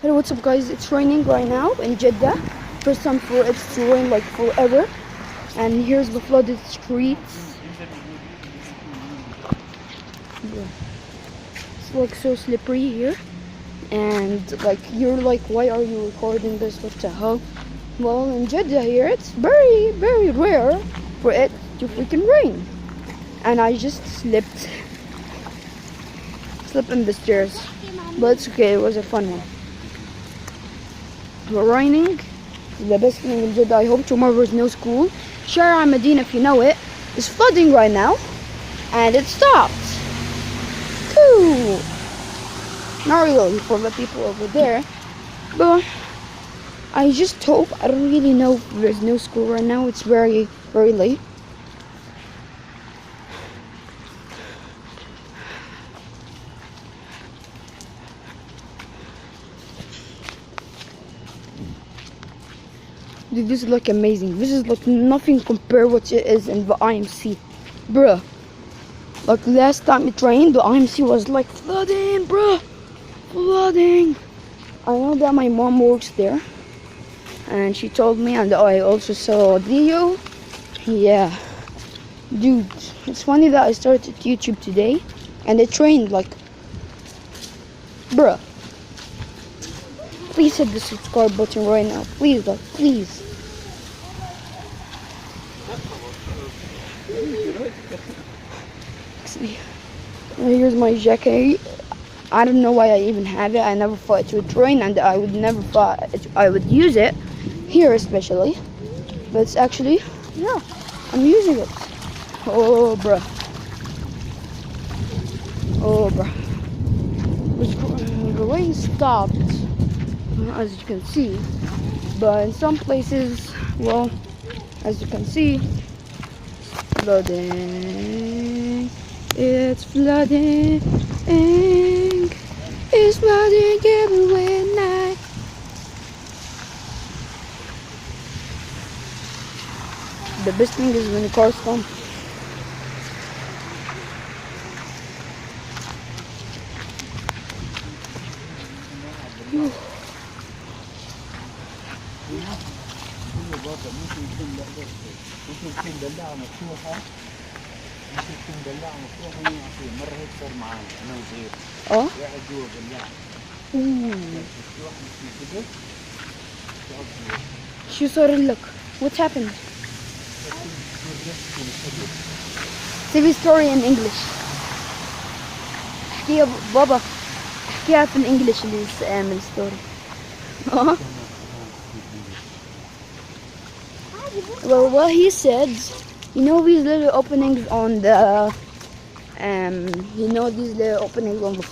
Hello, what's up guys? It's raining right now in Jeddah. First time for it to rain like forever. And here's the flooded streets. Yeah. It's like so slippery here. And like you're like, why are you recording this? What the hell? Well, in Jeddah here, it's very, very rare for it to freaking rain. And I just slipped in the stairs. But it's okay, it was a fun one. We're raining. The best thing in Jeddah. I hope tomorrow is no school. Shara Medina, if you know it, is flooding right now. And it stopped. Cool. Not really for the people over there. But I just hope, I don't really know if there's no school right now. It's very, very late. Dude, this is like amazing. This is like nothing compared what it is in the IMC. Bruh. Like last time it rained, the IMC was like flooding, bruh. Flooding. I know that my mom works there. And she told me, and I also saw a video. Yeah. Dude, it's funny that I started YouTube today. And it rained like... Bruh. Please hit the subscribe button right now. Please, like, please. Here's my jacket. I don't know why I even have it. I never thought it would rain, and I would never thought I would use it here, especially. But it's actually, yeah, I'm using it. Oh, bruh. Oh, bruh. The rain stopped, as you can see, but in some places, well, as you can see, flooding. It's flooding. It's flooding everywhere night. The best thing is when the cars come. اه شو صار لك؟ What happened? Say the story in English. احكيها بابا، احكيها في الانجليش اللي من الستوري. Well, what he said, you know these little openings on the these little openings on the